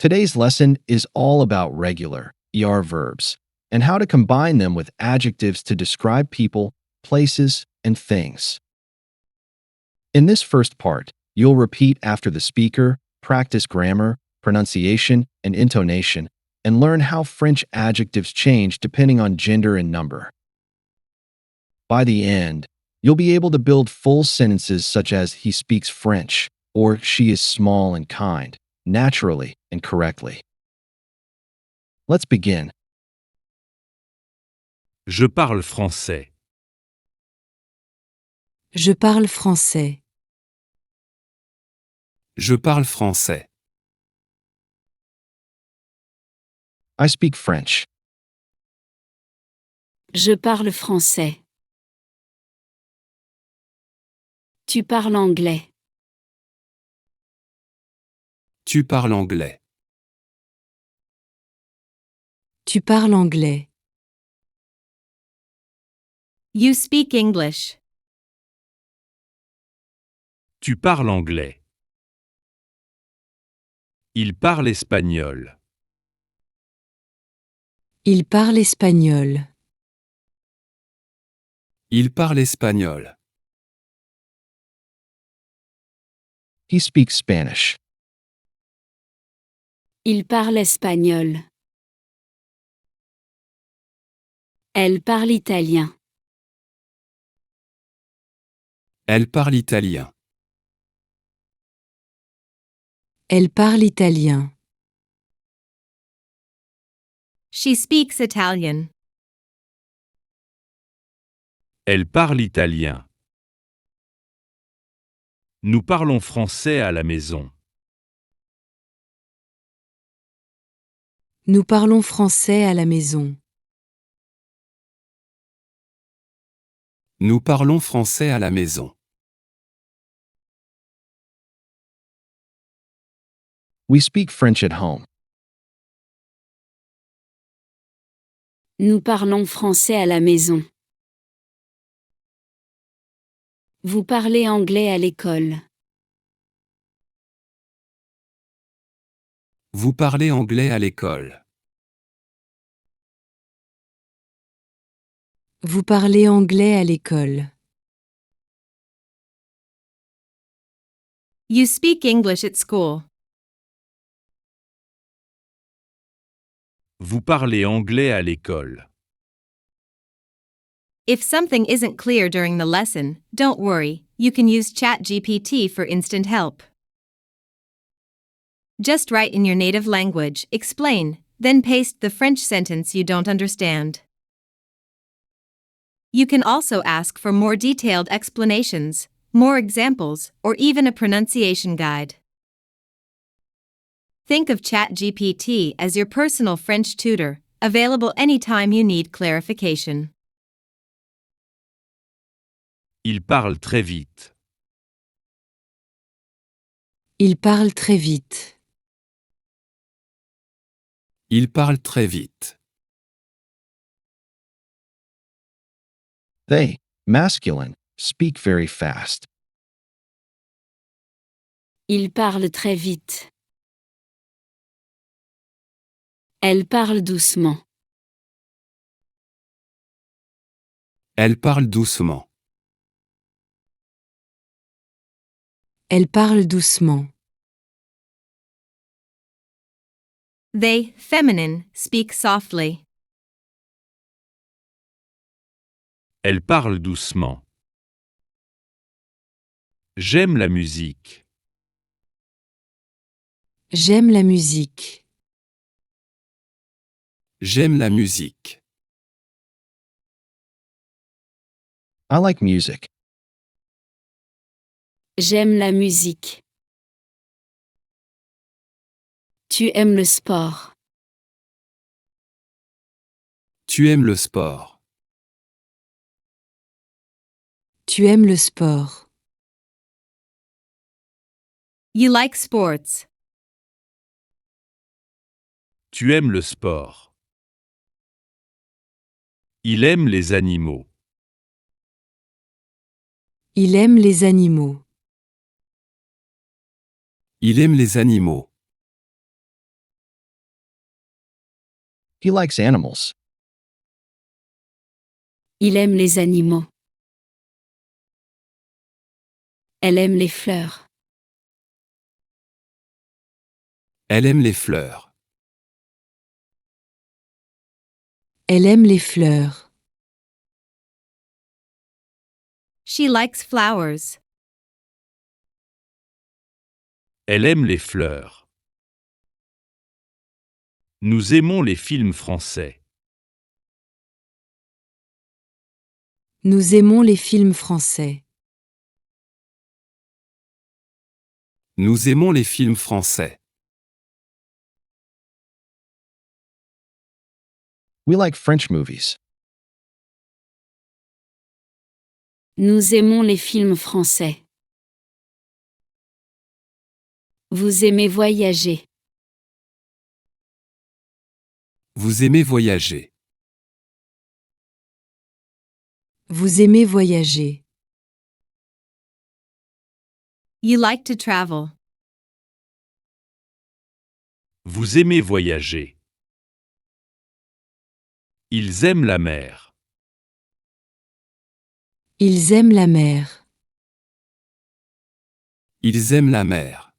Today's lesson is all about regular verbs and how to combine them with adjectives to describe people, places, and things. In this first part, you'll repeat after the speaker, practice grammar, pronunciation, and intonation, and learn how French adjectives change depending on gender and number. By the end, you'll be able to build full sentences such as he speaks French or she is small and kind, naturally and correctly. Let's begin. Je parle français. Je parle français. Je parle français. I speak French. Je parle français. Tu parles anglais. Tu parles anglais. Tu parles anglais. You speak English. Tu parles anglais. Il parle espagnol. Il parle espagnol. Il parle espagnol. He speaks Spanish. Il parle espagnol. Elle parle italien. Elle parle italien. Elle parle italien. She speaks Italian. Elle parle italien. Nous parlons français à la maison. Nous parlons français à la maison. Nous parlons français à la maison. We speak French at home. Nous parlons français à la maison. Vous parlez anglais à l'école. Vous parlez anglais à l'école. Vous parlez anglais à l'école. You speak English at school. Vous parlez anglais à l'école. If something isn't clear during the lesson, don't worry, you can use ChatGPT for instant help. Just write in your native language, explain, then paste the French sentence you don't understand. You can also ask for more detailed explanations, more examples, or even a pronunciation guide. Think of ChatGPT as your personal French tutor, available anytime you need clarification. Il parle très vite. Il parle très vite. Il parle très vite. They, masculine, speak very fast. Il parle très vite. Elle parle doucement. Elle parle doucement. Elle parle doucement. They, feminine, speak softly. Elle parle doucement. J'aime la musique. J'aime la musique. J'aime la musique. I like music. J'aime la musique. Tu aimes le sport. Tu aimes le sport. Tu aimes le sport. You like sports. Tu aimes le sport. Il aime les animaux. Il aime les animaux. Il aime les animaux. He likes animals. Il aime les animaux. Elle aime les fleurs. Elle aime les fleurs. Elle aime les fleurs. She likes flowers. Elle aime les fleurs. Nous aimons les films français. Nous aimons les films français. Nous aimons les films français. We like French movies. Nous aimons les films français. Vous aimez voyager. Vous aimez voyager. Vous aimez voyager. You like to travel. Vous aimez voyager. Ils aiment la mer. Ils aiment la mer. Ils aiment la mer.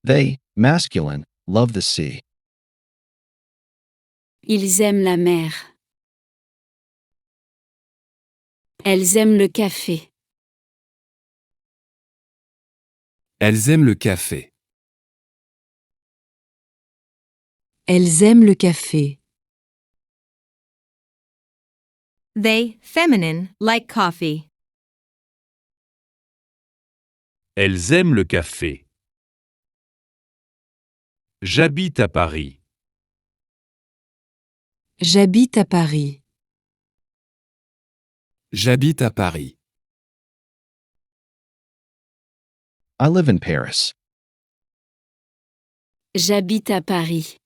They, masculine, love the sea. Ils aiment la mer. Elles aiment le café. Elles aiment le café. Elles aiment le café. They, feminine, like coffee. Elles aiment le café. J'habite à Paris. J'habite à Paris. J'habite à Paris. I live in Paris. J'habite à Paris.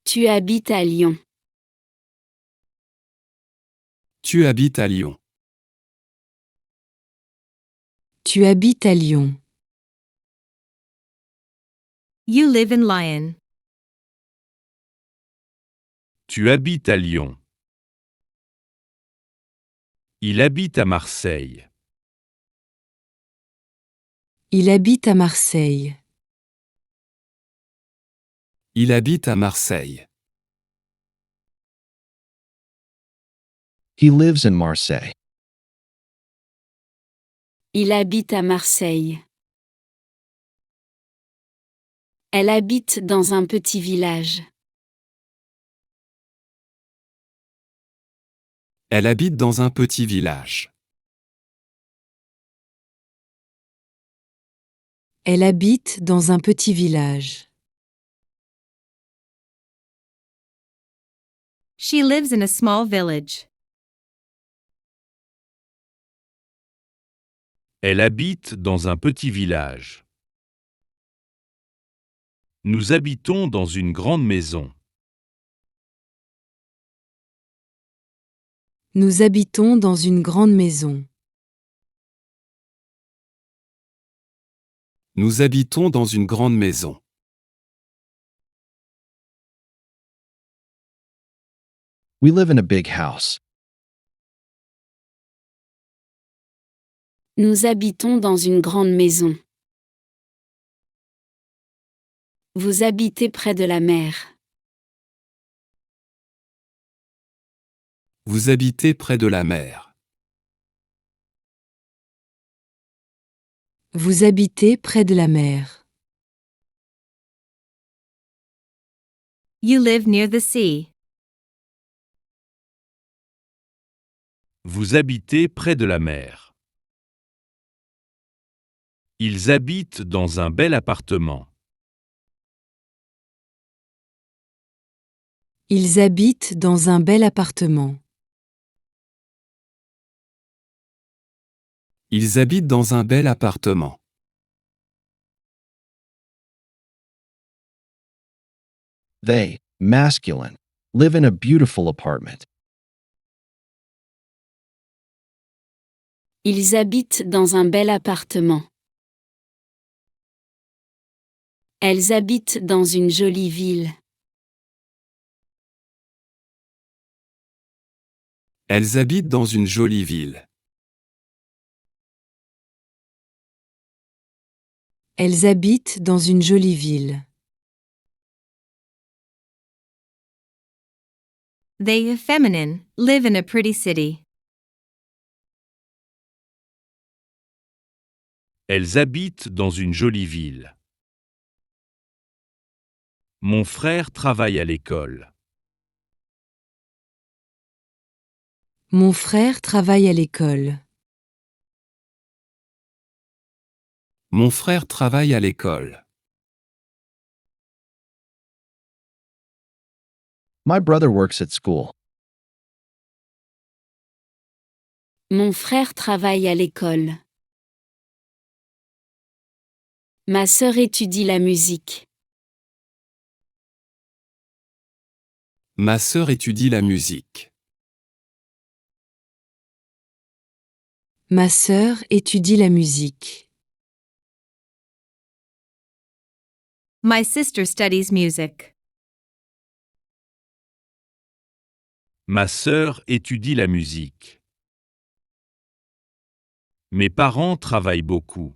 Tu habites à Lyon. Tu habites à Lyon. Tu habites à Lyon. You live in Lyon. Tu habites à Lyon. Il habite à Marseille. Il habite à Marseille. Il habite à Marseille. He lives in Marseille. Il habite à Marseille. Elle habite dans un petit village. Elle habite dans un petit village. Elle habite dans un petit village. She lives in a small village. Elle habite dans un petit village. Nous habitons dans une grande maison. Nous habitons dans une grande maison. Nous habitons dans une grande maison. We live in a big house. Nous habitons dans une grande maison. Vous habitez près de la mer. Vous habitez près de la mer. Vous habitez près de la mer. You live near the sea. Vous habitez près de la mer. Ils habitent dans un bel appartement. Ils habitent dans un bel appartement. Ils habitent dans un bel appartement. They, masculine, live in a beautiful apartment. Ils habitent dans un bel appartement. Elles habitent dans une jolie ville. Elles habitent dans une jolie ville. Elles habitent dans une jolie ville. They, feminine, live in a pretty city. Elles habitent dans une jolie ville. Mon frère travaille à l'école. Mon frère travaille à l'école. Mon frère travaille à l'école. My brother works at school. Mon frère travaille à l'école. Ma sœur étudie la musique. Ma sœur étudie la musique. Ma sœur étudie la musique. My sister studies music. Ma sœur étudie la musique. Mes parents travaillent beaucoup.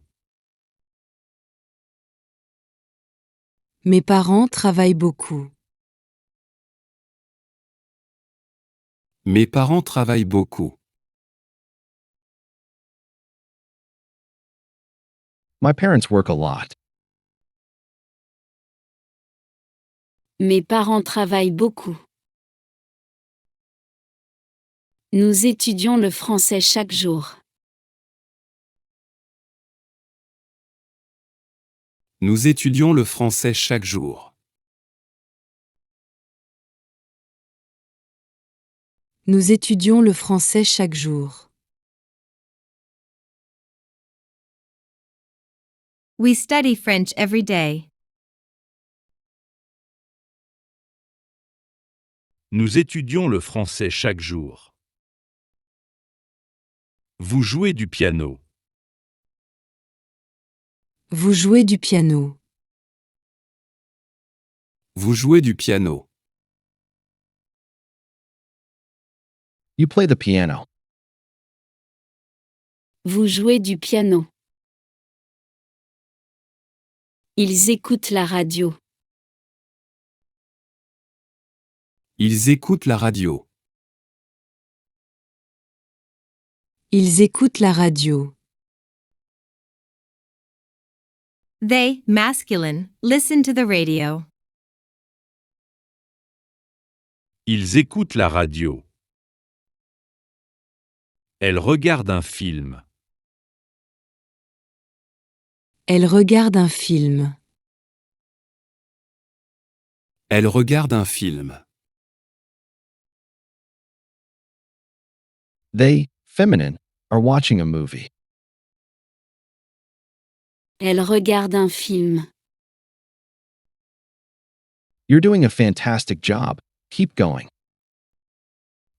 Mes parents travaillent beaucoup. Mes parents travaillent beaucoup. My parents work a lot. Mes parents travaillent beaucoup. Nous étudions le français chaque jour. Nous étudions le français chaque jour. Nous étudions le français chaque jour. We study French every day. Nous étudions le français chaque jour. Vous jouez du piano. Vous jouez du piano. Vous jouez du piano. You play the piano. Vous jouez du piano. Ils écoutent la radio. Ils écoutent la radio. Ils écoutent la radio. They, masculine, listen to the radio. Ils écoutent la radio. Elle regarde un film. Elle regarde un film. Elle regarde un film. They, feminine, are watching a movie. Elle regarde un film. You're doing a fantastic job. Keep going.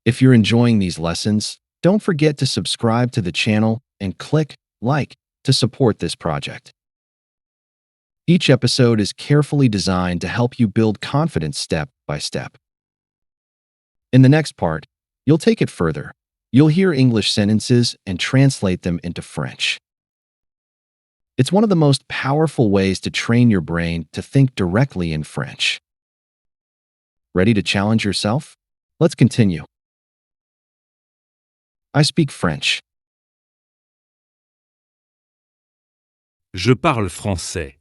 If you're enjoying these lessons, don't forget to subscribe to the channel and click like to support this project. Each episode is carefully designed to help you build confidence step by step. In the next part, you'll take it further. You'll hear English sentences and translate them into French. It's one of the most powerful ways to train your brain to think directly in French. Ready to challenge yourself? Let's continue. I speak French. Je parle français.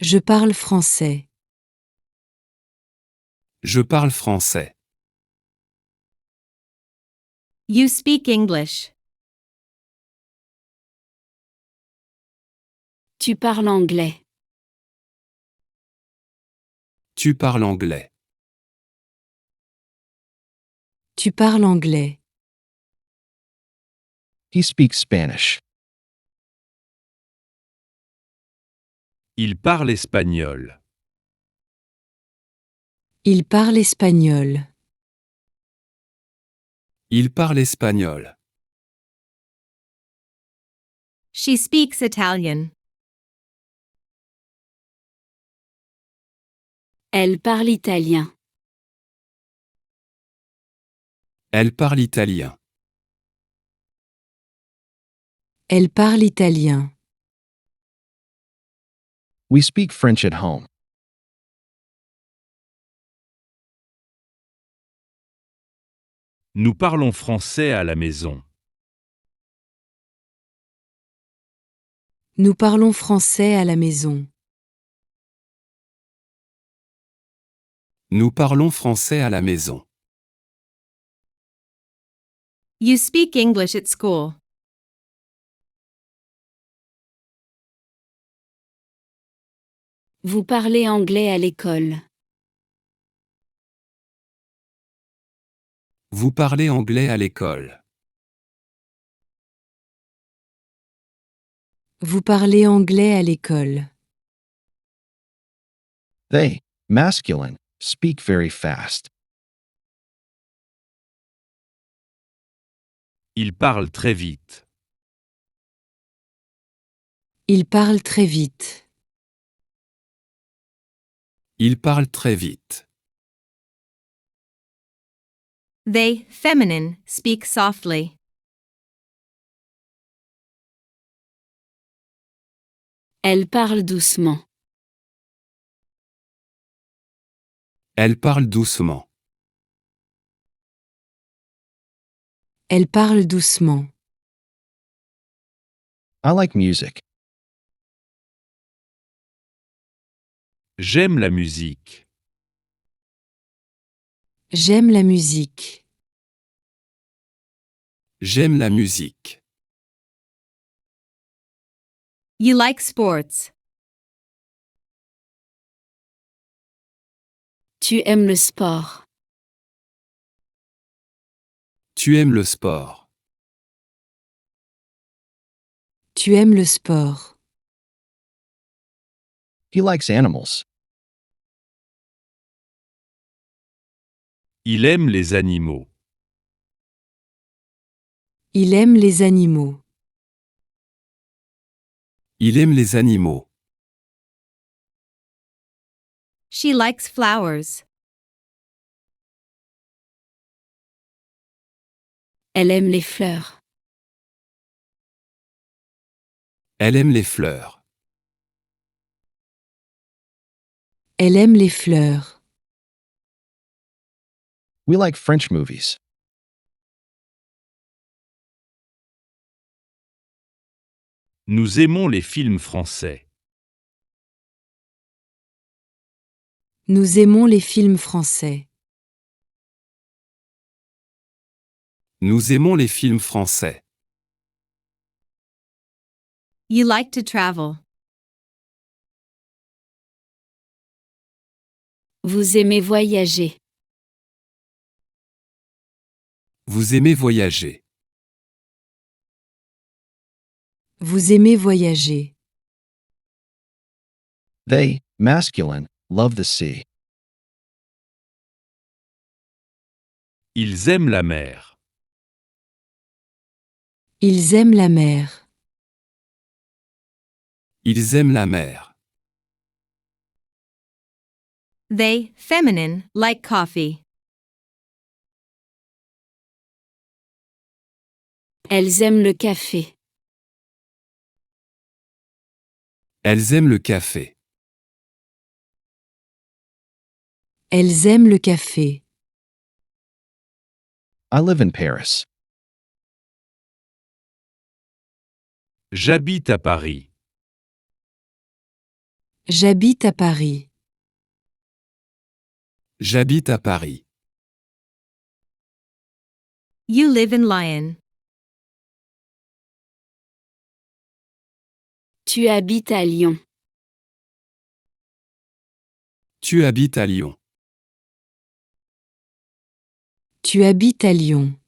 Je parle français. Je parle français. You speak English. Tu parles anglais. Tu parles anglais. Tu parles anglais. He speaks Spanish. Il parle espagnol. Il parle espagnol. Il parle espagnol. She speaks Italian. Elle parle italien. Elle parle italien. Elle parle italien. We speak French at home. Nous parlons français à la maison. Nous parlons français à la maison. Nous parlons français à la maison. You speak English at school. Vous parlez anglais à l'école. Vous parlez anglais à l'école. Vous parlez anglais à l'école. They, masculine, speak very fast. Il parle très vite. Il parle très vite. Il parle très vite. They, feminine, speak softly. Elle parle doucement. Elle parle doucement. Elle parle doucement. I like music. J'aime la musique. J'aime la musique. J'aime la musique. You like sports. Tu aimes le sport. Tu aimes le sport. Tu aimes le sport. He likes animals. Il aime les animaux. Il aime les animaux. Il aime les animaux. She likes flowers. Elle aime les fleurs. Elle aime les fleurs. Elle aime les fleurs. We like French movies. Nous aimons les films français. Nous aimons les films français. Nous aimons les films français. You like to travel. Vous aimez voyager. Vous aimez voyager. Vous aimez voyager. They, masculine, love the sea. Ils aiment la mer. Ils aiment la mer. Ils aiment la mer. They, feminine, like coffee. Elles aiment le café. Elles aiment le café. Elles aiment le café. I live in Paris. J'habite à Paris. J'habite à Paris. J'habite à Paris. You live in Lyon. Tu habites à Lyon. Tu habites à Lyon. Tu habites à Lyon.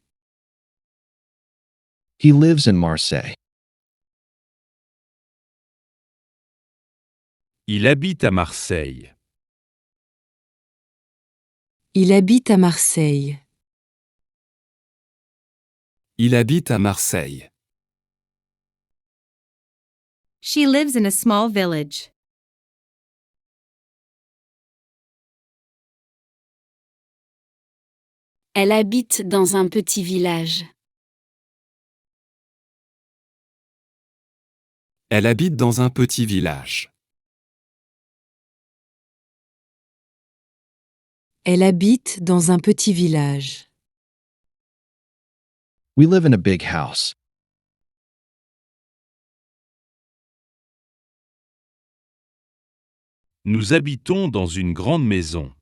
He lives in Marseille. Il habite à Marseille. Il habite à Marseille. Il habite à Marseille. She lives in a small village. Elle habite dans un petit village. Elle habite dans un petit village. Elle habite dans un petit village. We live in a big house. Nous habitons dans une grande maison.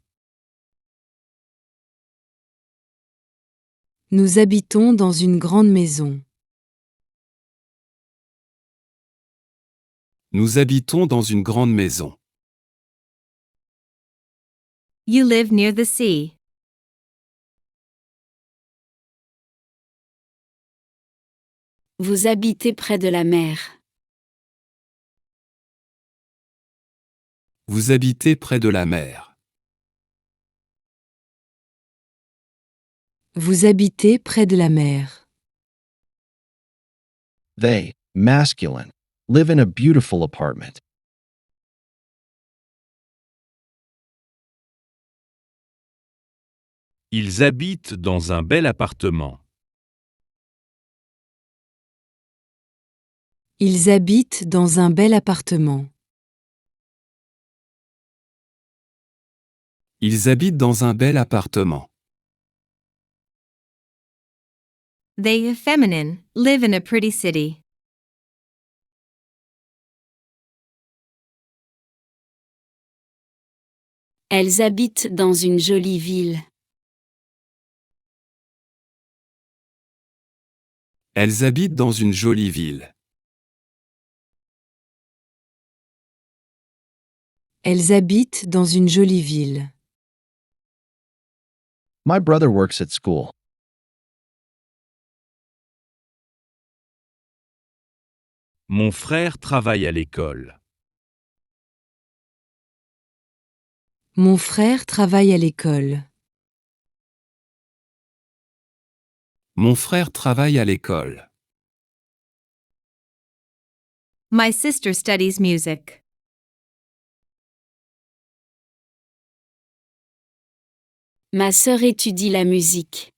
Nous habitons dans une grande maison. Nous habitons dans une grande maison. You live near the sea. Vous habitez près de la mer. Vous habitez près de la mer. Vous habitez près de la mer. They, masculine, live in a beautiful apartment. Ils habitent dans un bel appartement. Ils habitent dans un bel appartement. Ils habitent dans un bel appartement. They, feminine, live in a pretty city. Elles habitent dans une jolie ville. Elles habitent dans une jolie ville. Elles habitent dans une jolie ville. My brother works at school. Mon frère travaille à l'école. Mon frère travaille à l'école. Mon frère travaille à l'école. My sister studies music. Ma sœur étudie la musique.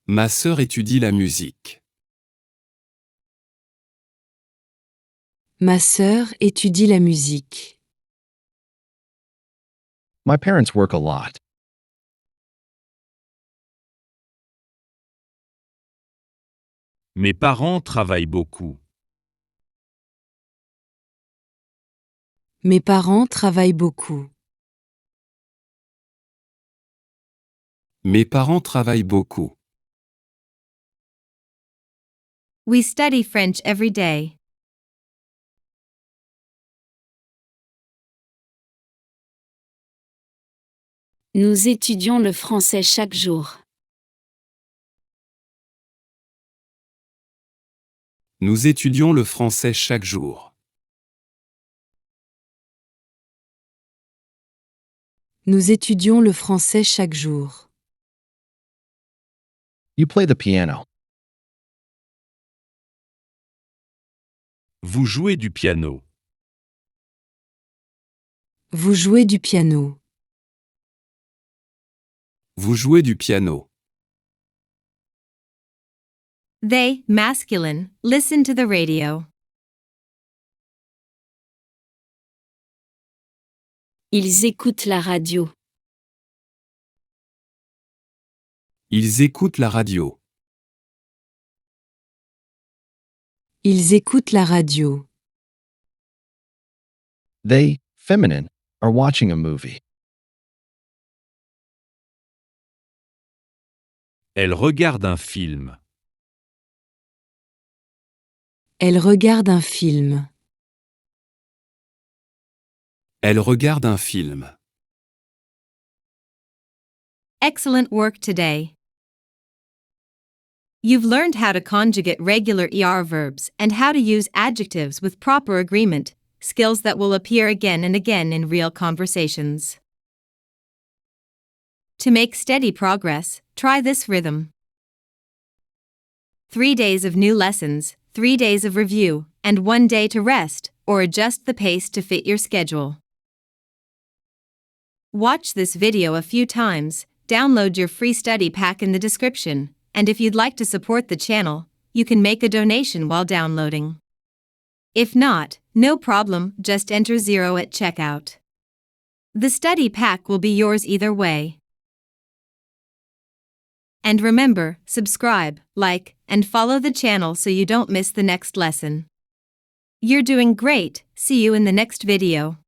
Ma sœur étudie la musique. Ma sœur étudie la musique. My parents work a lot. Mes parents travaillent beaucoup. Mes parents travaillent beaucoup. Mes parents travaillent beaucoup. We study French every day. Nous étudions le français chaque jour. Nous étudions le français chaque jour. Nous étudions le français chaque jour. You play the piano. Vous jouez du piano. Vous jouez du piano. Vous jouez du piano. They, masculine, listen to the radio. Ils écoutent la radio. Ils écoutent la radio. Ils écoutent la radio. They, feminine, are watching a movie. Elle regarde un film. Elle regarde un film. Elle regarde un film. Excellent work today. You've learned how to conjugate regular ER verbs and how to use adjectives with proper agreement, skills that will appear again and again in real conversations. To make steady progress, try this rhythm. 3 days of new lessons, 3 days of review, and 1 day to rest, or adjust the pace to fit your schedule. Watch this video a few times, download your free study pack in the description, and if you'd like to support the channel, you can make a donation while downloading. If not, no problem, just enter 0 at checkout. The study pack will be yours either way. And remember, subscribe, like, and follow the channel so you don't miss the next lesson. You're doing great, see you in the next video.